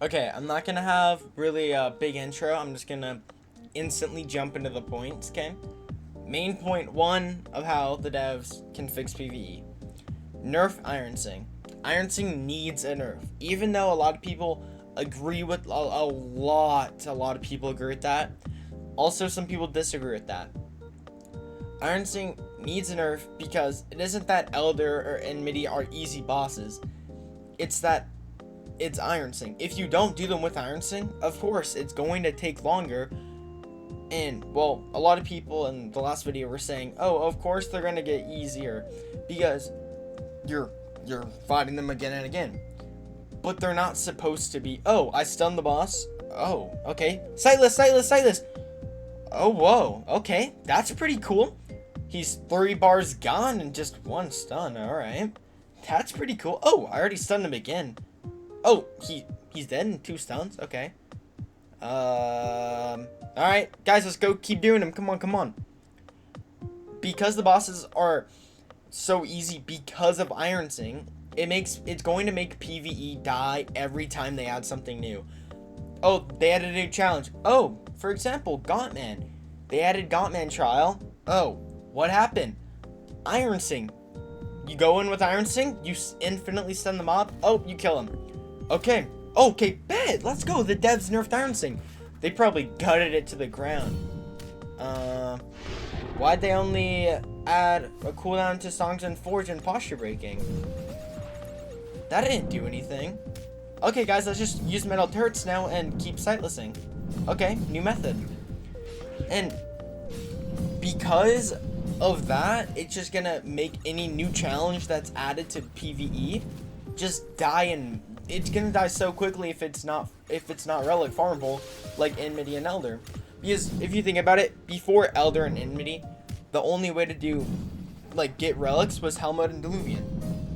Okay, I'm not gonna have really a big intro. I'm just gonna instantly jump into the points, okay? Main point one of how the devs can fix PvE. Nerf Iron Sing. Iron Sing needs a nerf. Even though a lot of people agree with a lot of people agree with that. Also, some people disagree with that. Iron Sing needs a nerf because it isn't that Elder or Enmity are easy bosses. It's that it's Iron Sing. If you don't do them with Iron Sing, of course, it's going to take longer. And, well, a lot of people in the last video were saying, oh, of course they're going to get easier because you're fighting them again and again. But they're not supposed to be. Oh, I stunned the boss. Oh, okay. Sightless. Oh, whoa. Okay, that's pretty cool. He's 3 bars gone and just 1 stun. All right. That's pretty cool. Oh, I already stunned him again. Oh, he's dead in 2 stuns. Okay. All right, guys, let's go. Keep doing them. Come on. Because the bosses are so easy because of Iron Sing, it's going to make PvE die every time they add something new. Oh, they added a new challenge. Oh, for example, Gauntman. They added Gauntman trial. Oh, what happened? Iron Sing. You go in with Iron Sing, you infinitely stun the mob. Oh, you kill him. Okay, bet. Let's go. The devs nerfed Iron Sing. They probably gutted it to the ground. Why'd they only add a cooldown to Songs and Forge and posture breaking? That didn't do anything. Okay, guys, let's just use metal turrets now and keep sightlessing. Okay, new method. And because of that, it's just gonna make any new challenge that's added to PvE just die, and it's gonna die so quickly if it's not relic farmable like Enmity and Elder. Because if you think about it, before Elder and Enmity, the only way to get relics was Helmut and Diluvian,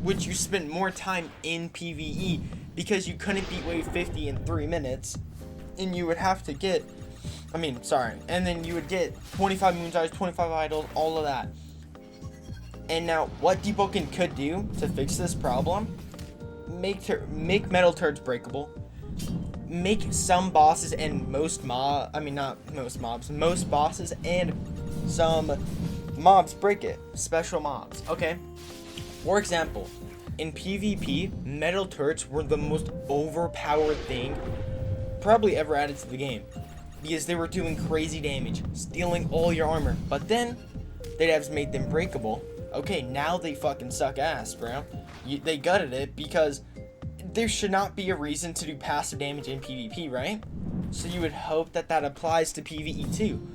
which you spent more time in PvE because you couldn't beat wave 50 in 3 minutes, and you would have to get, and then you would get 25 Moonstars, 25 Idols, all of that. And now, what Deepwoken could do to fix this problem, make metal turrets breakable, make some bosses and most bosses and some mobs break it, special mobs, okay? For example, in PvP, metal turrets were the most overpowered thing probably ever added to the game because they were doing crazy damage, stealing all your armor, but then the devs made them breakable. Okay, now they fucking suck ass, bro. They gutted it because there should not be a reason to do passive damage in PvP, right? So you would hope that applies to PvE too.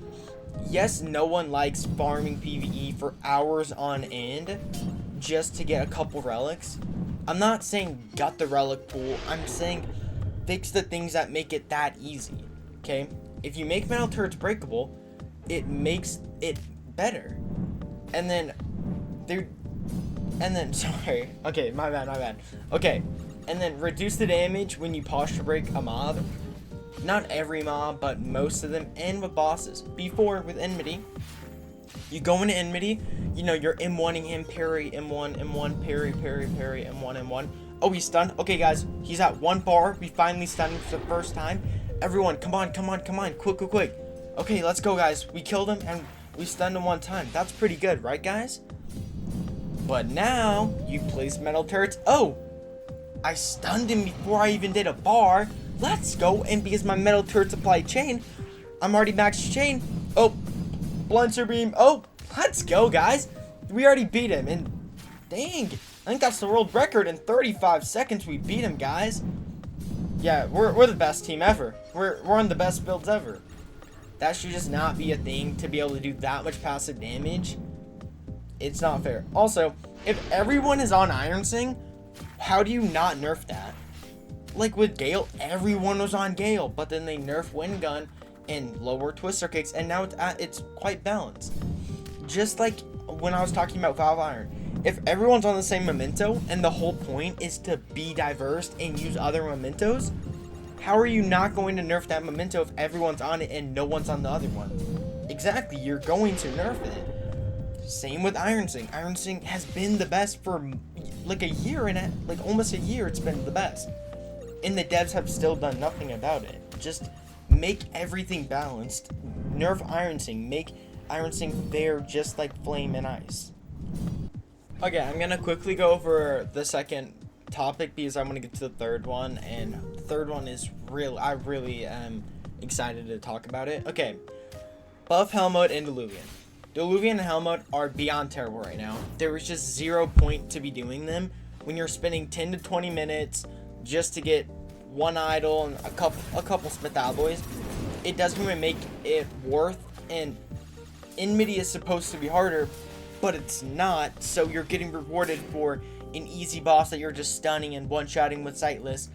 Yes, no one likes farming PvE for hours on end just to get a couple relics. I'm not saying gut the relic pool. I'm saying fix the things that make it that easy, okay? If you make metal turrets breakable, it makes it better. And then sorry. Okay, my bad. Okay. And then reduce the damage when you posture break a mob. Not every mob, but most of them, and with bosses. Before, with Enmity, you go into Enmity, you're M1ing him, parry, M1, parry, M1. Oh, he's stunned. Okay, guys, he's at 1 bar. We finally stunned him for the first time. Everyone, come on. Quick. Okay, let's go, guys. We killed him, and we stunned him 1 time. That's pretty good, right, guys? But now, you place metal turrets. Oh! I stunned him before I even did a bar. Let's go. And because my metal turrets apply chain, I'm already max chain. Oh, Blunter Beam. Oh, let's go, guys. We already beat him. And dang, I think that's the world record. In 35 seconds, we beat him, guys. Yeah, we're the best team ever. We're on the best builds ever. That should just not be a thing to be able to do that much passive damage. It's not fair. Also, if everyone is on Iron Sing, how do you not nerf that? Like with Gale, everyone was on Gale, but then they nerf Wind Gun and lower Twister Kicks, and now it's quite balanced. Just like when I was talking about Valve Iron. If everyone's on the same memento, and the whole point is to be diverse and use other mementos, how are you not going to nerf that memento if everyone's on it and no one's on the other one? Exactly, you're going to nerf it. Same with Iron Sing. Iron Sing has been the best for like a year, and almost a year it's been the best. and the devs have still done nothing about it. Just make everything balanced. Nerf Iron Sing. Make Iron Sing fair, just like Flame and Ice. Okay, I'm gonna quickly go over the second topic because I'm gonna get to the third one, and the third one is I really am excited to talk about it. Okay, buff Hell Mode and Diluvian. Diluvian and Hell Mode are beyond terrible right now. There was just 0 point to be doing them when you're spending 10 to 20 minutes just to get one idol and a couple Smith alloys. It doesn't even make it worth, and Enmity is supposed to be harder, but it's not, so you're getting rewarded for an easy boss that you're just stunning and one-shotting with Sightless.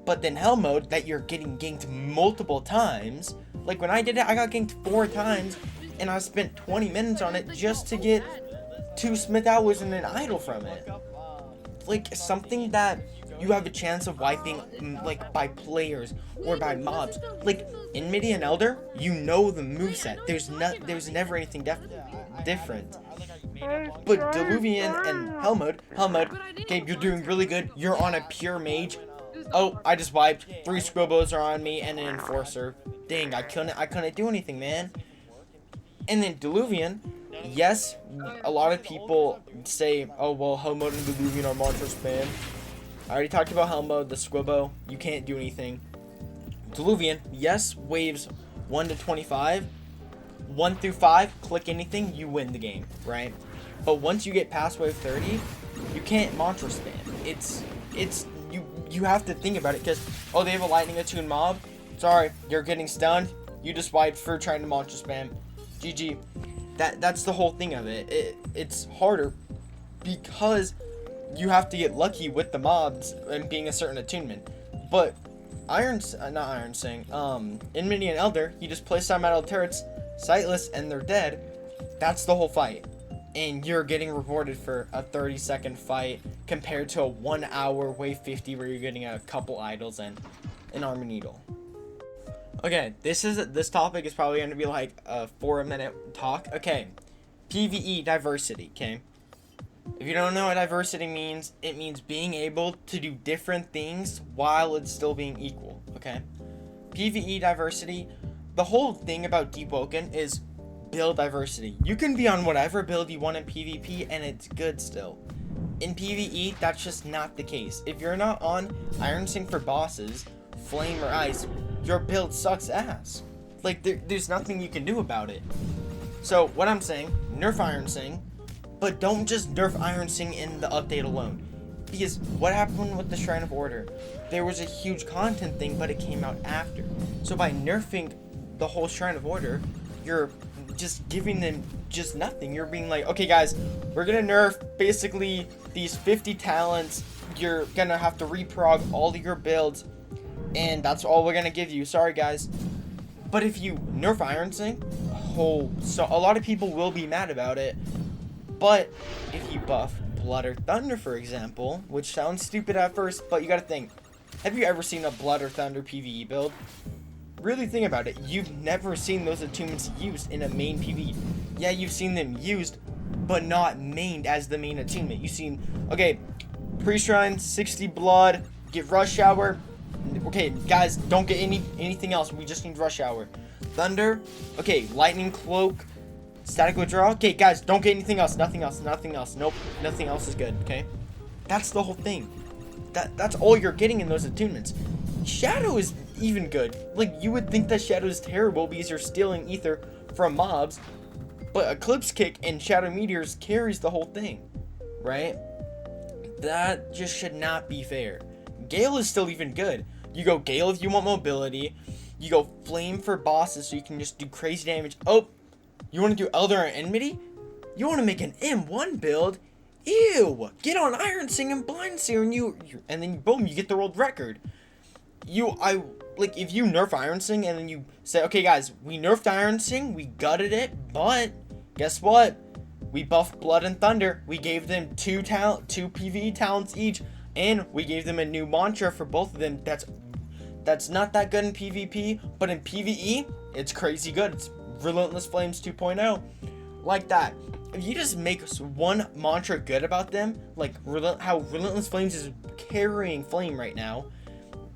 But then Hell Mode, that you're getting ganked multiple times. Like when I did it, I got ganked 4 times, and I spent 20 minutes on it just to get 2 Smith alloys and an idol from it. Like, something that you have a chance of wiping, like, by players or by mobs. Like, in Midi and Elder, you know the moveset. There's never anything different. But Diluvian and Hell Mode, okay, you're doing really good. You're on a pure mage. Oh, I just wiped. 3 Squibos are on me and an Enforcer. Dang, I couldn't do anything, man. And then Diluvian, yes, a lot of people say, oh, well, Hell Mode and Diluvian are monster spam. I already talked about Hell Mode, the Squibbo. You can't do anything. Diluvian, yes, waves 1 to 25. 1 through 5, click anything, you win the game, right? But once you get past wave 30, you can't mantra spam. You have to think about it, because, oh, they have a lightning attuned mob. Sorry, you're getting stunned. You just wiped for trying to mantra spam. GG. That's the whole thing of it. It's harder because you have to get lucky with the mobs and being a certain attunement. But in Mini and Elder, you just place down metal turrets, Sightless, and they're dead. That's the whole fight. And you're getting rewarded for a 30-second fight compared to a 1 hour wave 50 where you're getting a couple idols and an armor needle. Okay, this topic is probably going to be like a 4-minute talk. Okay, PvE diversity, okay? If you don't know what diversity means, it means being able to do different things while it's still being equal, okay? PvE diversity, the whole thing about Deepwoken is build diversity. You can be on whatever build you want in PvP and it's good still. In PvE, that's just not the case. If you're not on Iron Sing for bosses, Flame or Ice, your build sucks ass. Like, there's nothing you can do about it. So, what I'm saying, nerf Iron Sing, but don't just nerf Iron Sing in the update alone. Because what happened with the Shrine of Order? There was a huge content thing, but it came out after. So by nerfing the whole Shrine of Order, you're just giving them just nothing. You're being like, okay guys, we're gonna nerf basically these 50 talents. You're gonna have to reprog all of your builds, and that's all we're gonna give you. Sorry guys. But if you nerf Iron Sing, so a lot of people will be mad about it. But if you buff Blood or Thunder, for example, which sounds stupid at first, but you gotta think, have you ever seen a Blood or Thunder PvE build? Really think about it. You've never seen those attunements used in a main PvE. Yeah, you've seen them used, but not mained as the main attunement. You've seen, okay, pre-shrine, 60 blood, get rush hour. Okay, guys, don't get anything else. We just need rush hour. Thunder, okay, lightning cloak, static withdrawal. Okay, guys, don't get anything else. Nothing else. Nope, nothing else is good. Okay, that's the whole thing. That's all you're getting in those attunements. Shadow is even good. Like, you would think that Shadow is terrible because you're stealing ether from mobs, but Eclipse Kick and Shadow Meteors carries the whole thing, right? That just should not be fair. Gale is still even good. You go Gale if you want mobility. You go Flame for bosses so you can just do crazy damage. Oh, you want to do Elder and Enmity? You want to make an M1 build? Ew! Get on Iron Sing and Blind Seer and then boom, you get the world record. Like, if you nerf Iron Sing and then you say, okay guys, we nerfed Iron Sing, we gutted it, but guess what? We buffed Blood and Thunder. We gave them two PvE talents each, and we gave them a new mantra for both of them. That's not that good in PvP, but in PvE, it's crazy good. It's Relentless Flames 2.0. Like that. If you just make one mantra good about them, like how Relentless Flames is carrying Flame right now,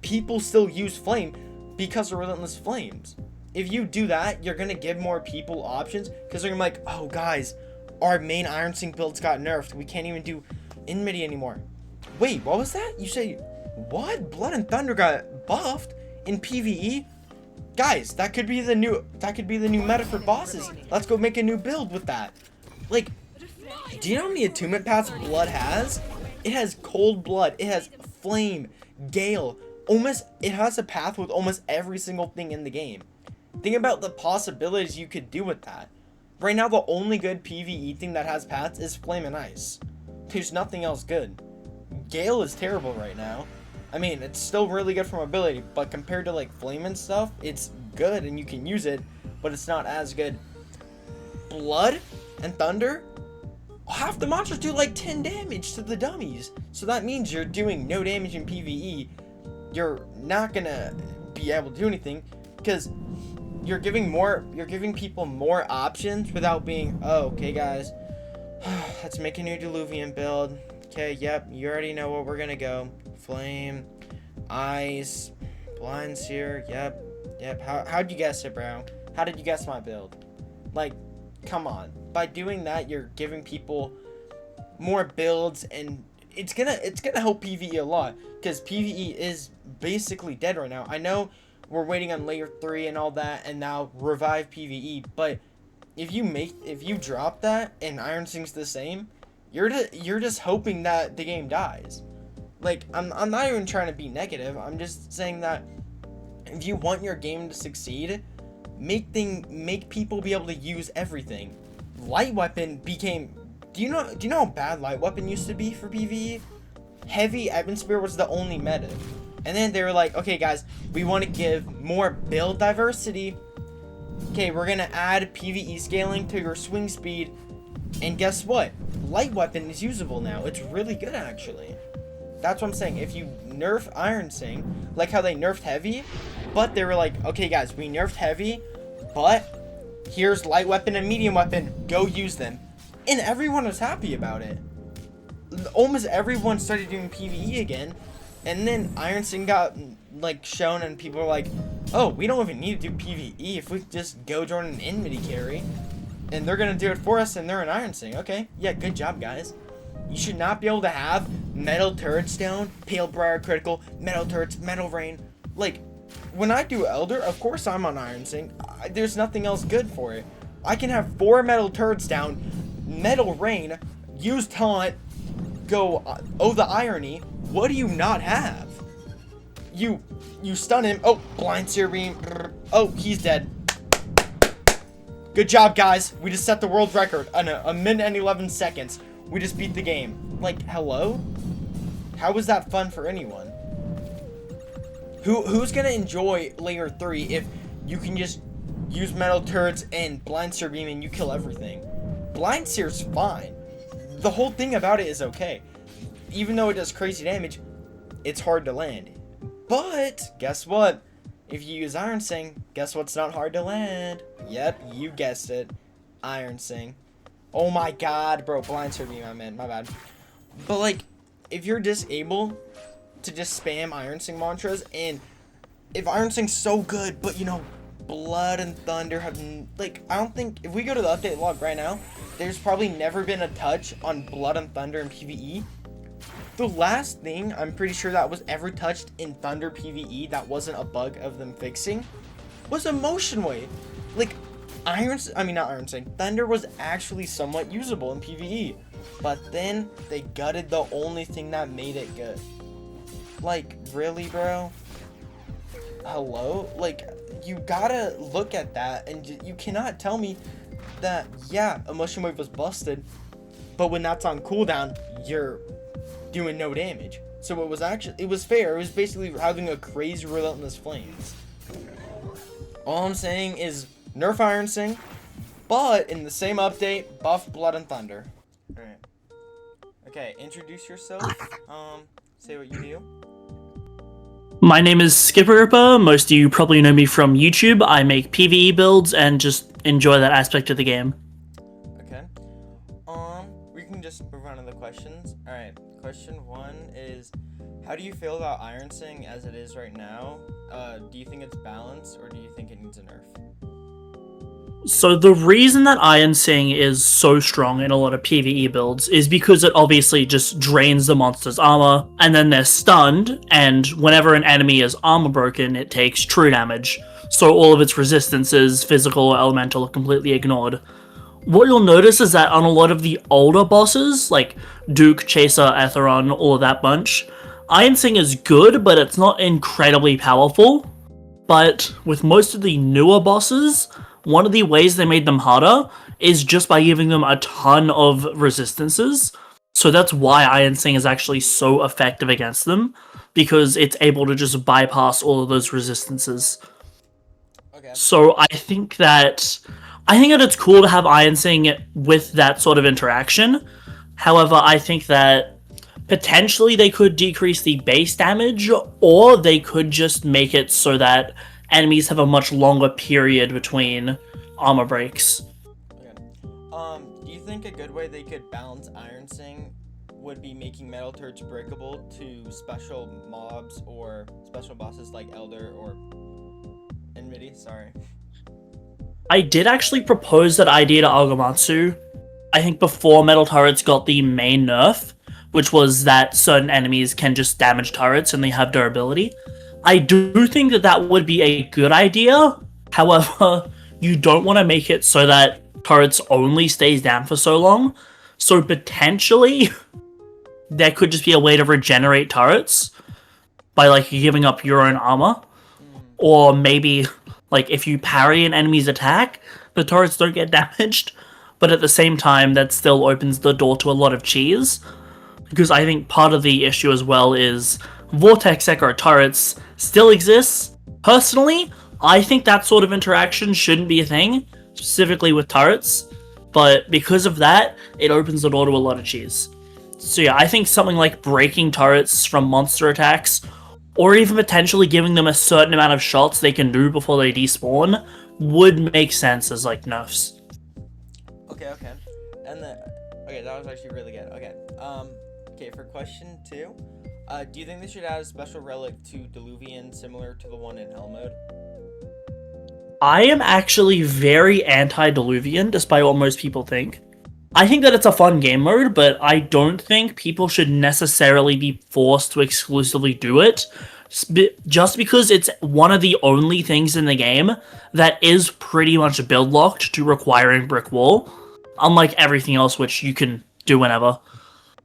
people still use flame because of relentless flames. If you do that, you're gonna give more people options, because they're gonna be like, oh guys, our main Iron Sink builds got nerfed. We can't even do enmity anymore. Wait, what was that? You say, what? Blood and Thunder got buffed in PvE? Guys, that could be the new meta for bosses. Let's go make a new build with that. Like, do you know how many attunement paths Blood has? It has Cold Blood, it has Flame, Gale. It has a path with almost every single thing in the game. Think about the possibilities you could do with that. Right now, the only good PvE thing that has paths is Flame and Ice. There's nothing else good. Gale is terrible right now. I mean, it's still really good from ability, but compared to like Flame and stuff, it's good and you can use it, but it's not as good. Blood and Thunder, half the monsters do like 10 damage to the dummies. So that means you're doing no damage in PvE. You're not gonna be able to do anything because you're giving people more options without being, oh, okay guys, let's make a new Diluvian build. Okay, yep, you already know where we're gonna go. Flame, Ice, Blind Seer, yep. How'd you guess it, bro? How did you guess my build? Like, come on. By doing that, you're giving people more builds, and it's gonna help PvE a lot, because PvE is basically dead right now. I know we're waiting on layer 3 and all that, and now revive PvE, but if you drop that and Iron Sink's the same, you're just hoping that the game dies. Like, I'm not even trying to be negative. I'm just saying that if you want your game to succeed, make people be able to use everything. Light Weapon became, do you know how bad Light Weapon used to be for PvE? Heavy Evan Spear was the only meta. And then they were like, okay guys, we want to give more build diversity. Okay, we're gonna add PvE scaling to your swing speed. And guess what? Light Weapon is usable now. It's really good actually. That's what I'm saying. If you nerf Iron Sink, like how they nerfed Heavy, but they were like, okay guys, we nerfed Heavy, but here's Light Weapon and Medium Weapon, go use them. And everyone was happy about it. Almost everyone started doing PvE again, and then Iron Sink got like shown and people were like, oh, we don't even need to do PvE if we just go join an enmity carry, and they're gonna do it for us, and they're an Iron Sink. Okay, yeah, good job guys. You should not be able to have Metal Turrets down, Pale Briar critical, Metal Turrets, Metal Rain. Like, when I do Elder, of course I'm on Iron Sink. There's nothing else good for it. I can have 4 Metal Turrets down, Metal Rain, use Taunt, go, oh the irony, what do you not have? You stun him, oh, Blind Seer Beam, oh, he's dead. Good job guys, we just set the world record in a minute and 11 seconds. We just beat the game. Like, hello? How was that fun for anyone? Who's gonna enjoy layer 3 if you can just use Metal Turrets and Blind Seer Beam and you kill everything? Blind Seer's fine. The whole thing about it is okay. Even though it does crazy damage, it's hard to land. But, guess what? If you use Iron Sink, guess what's not hard to land? Yep, you guessed it. Iron Sink. Oh my god, bro, Blind Seer Beam, I meant, my bad. But like, if you're just able to just spam Iron Sink mantras, and if Iron Sink's so good, but you know, Blood and Thunder have, like, I don't think, if we go to the update log right now, there's probably never been a touch on Blood and Thunder in PvE. The last thing I'm pretty sure that was ever touched in Thunder PvE that wasn't a bug of them fixing was Emotion Wave. Like, Thunder was actually somewhat usable in PvE, but then they gutted the only thing that made it good. Like, really, bro? Hello? Like, you gotta look at that, and you cannot tell me that, yeah, Emotion Wave was busted, but when that's on cooldown, you're doing no damage. So it was fair. It was basically having a crazy relentless flames. All I'm saying is, nerf Iron Sink, but in the same update, buff Blood and Thunder. Alright. Okay, introduce yourself. Say what you do. My name is Skipper. Most of you probably know me from YouTube. I make PvE builds and just enjoy that aspect of the game. Okay. We can just move on to the questions. Alright, question 1 is, How do you feel about Iron Sing as it is right now? Do you think it's balanced, or do you think it needs a nerf? So the reason that Iron Sing is so strong in a lot of PvE builds is because it obviously just drains the monster's armor, and then they're stunned, and whenever an enemy is armor broken, it takes true damage. So all of its resistances, physical or elemental, are completely ignored. What you'll notice is that on a lot of the older bosses, like Duke, Chaser, Etheron, all of that bunch, Iron Sing is good, but it's not incredibly powerful. But with most of the newer bosses, one of the ways they made them harder is just by giving them a ton of resistances. So that's why Iron Sing is actually so effective against them, because it's able to just bypass all of those resistances. Okay. So I think that it's cool to have Iron Sing with that sort of interaction. However, I think that potentially they could decrease the base damage, or they could just make it so that enemies have a much longer period between armor breaks. Okay. Do you think a good way they could balance Iron Sing would be making metal turrets breakable to special mobs or special bosses like Elder or Enmity? Sorry. I did actually propose that idea to Argamatsu, I think before metal turrets got the main nerf, which was that certain enemies can just damage turrets and they have durability. I do think that that would be a good idea. However, you don't want to make it so that turrets only stays down for so long. So potentially, there could just be a way to regenerate turrets by like giving up your own armor. Or maybe like if you parry an enemy's attack, the turrets don't get damaged. But at the same time, that still opens the door to a lot of cheese. Because I think part of the issue as well is Vortex Echo turrets still exists. Personally, I think that sort of interaction shouldn't be a thing, specifically with turrets. But because of that, it opens the door to a lot of cheese. So yeah, I think something like breaking turrets from monster attacks, or even potentially giving them a certain amount of shots they can do before they despawn, would make sense as like nerfs. Okay. And then, okay, that was actually really good. Okay, for question 2, do you think they should add a special relic to Diluvian similar to the one in Hell mode? I am actually very anti-Diluvian, despite what most people think. I think that it's a fun game mode, but I don't think people should necessarily be forced to exclusively do it, just because it's one of the only things in the game that is pretty much build locked to requiring Brick Wall, unlike everything else which you can do whenever.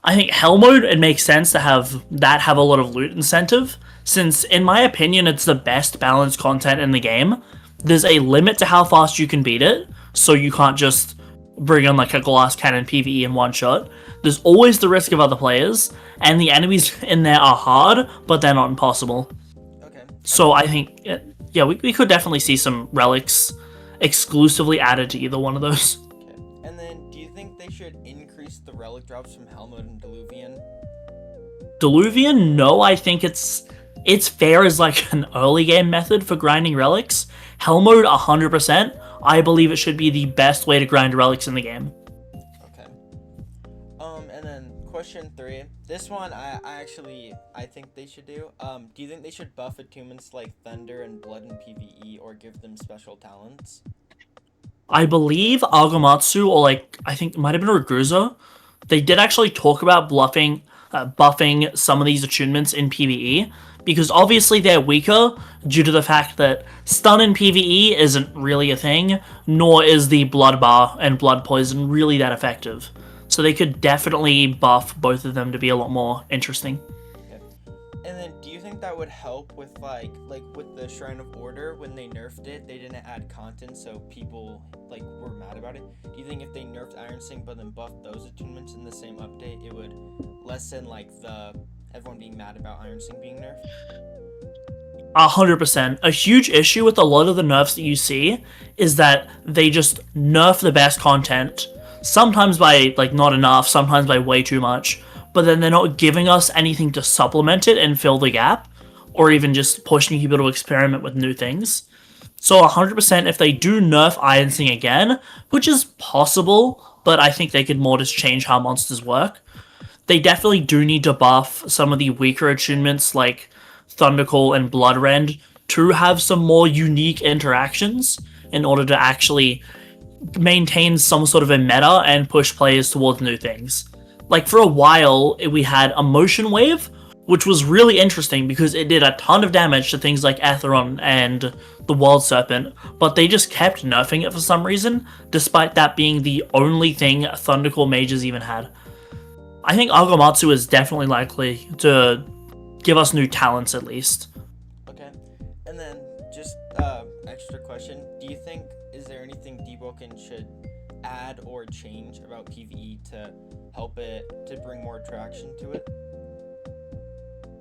I think Hell mode, it makes sense to have a lot of loot incentive, since in my opinion it's the best balanced content in the game. There's a limit to how fast you can beat it, so you can't just bring on like a glass cannon PvE in one shot. There's always the risk of other players, and the enemies in there are hard, but they're not impossible. Okay. So I think, yeah, we could definitely see some relics exclusively added to either one of those. Okay. And then, do you think they should increase the relic drops from Hell mode and Diluvian? Diluvian, no, I think it's fair as like an early game method for grinding relics. Hell mode, 100%. I believe it should be the best way to grind relics in the game. Okay. And then question 3. This one I think they should do. Do you think they should buff attunements like Thunder and Blood in PvE, or give them special talents? I believe Argamatsu, or like I think it might have been Ragusa, they did actually talk about buffing some of these attunements in PvE, because obviously they're weaker due to the fact that stun in PvE isn't really a thing, nor is the blood bar and blood poison really that effective. So they could definitely buff both of them to be a lot more interesting. Okay. And then, do you think that would help with like with the Shrine of Order when they nerfed it? They didn't add content, so people like were mad about it. Do you think if they nerfed Iron Sing but then buffed those attunements in the same update, it would lessen like the everyone being mad about Iron Sing being nerfed? 100%. A huge issue with a lot of the nerfs that you see is that they just nerf the best content, sometimes by like not enough, sometimes by way too much, but then they're not giving us anything to supplement it and fill the gap, or even just pushing people to experiment with new things. So 100% if they do nerf Iron Sing again, which is possible, but I think they could more just change how monsters work, they definitely do need to buff some of the weaker attunements like Thundercall and Bloodrend to have some more unique interactions in order to actually maintain some sort of a meta and push players towards new things. Like for a while, we had Emotion Wave, which was really interesting because it did a ton of damage to things like Atheron and the Wild Serpent, but they just kept nerfing it for some reason, despite that being the only thing Thundercall mages even had. I think Agomatsu is definitely likely to give us new talents at least. Okay. And then just extra question. Do you think, is there anything Deepwoken should add or change about PvE to help it, to bring more attraction to it?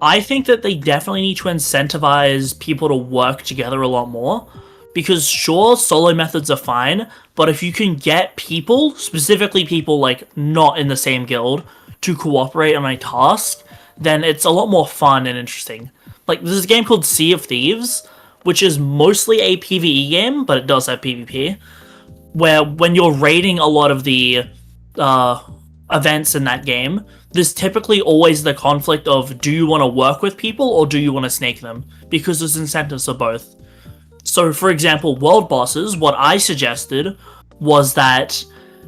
I think that they definitely need to incentivize people to work together a lot more. Because sure, solo methods are fine, but if you can get people, specifically people like not in the same guild, to cooperate on a task, then it's a lot more fun and interesting. Like there's a game called Sea of Thieves, which is mostly a PvE game, but it does have PvP, where when you're raiding a lot of the events in that game, there's typically always the conflict of do you want to work with people or do you want to snake them? Because there's incentives for both. So, for example, world bosses, what I suggested was that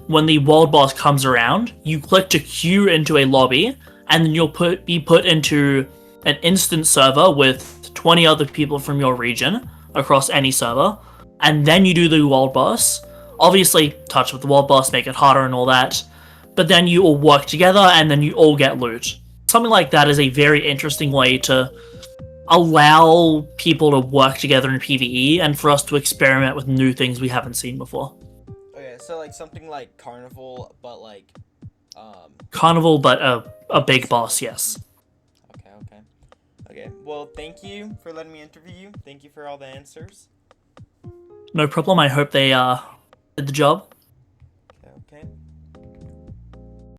when the world boss comes around, you click to queue into a lobby, and then you'll be put into an instant server with 20 other people from your region across any server, and then you do the world boss. Obviously, touch with the world boss, make it harder and all that, but then you all work together and then you all get loot. Something like that is a very interesting way to allow people to work together in PvE and for us to experiment with new things we haven't seen before. Okay, so like something like Carnival, but like Carnival, but a big boss, yes. Okay. Well, thank you for letting me interview you. Thank you for all the answers. No problem. I hope they did the job. Okay.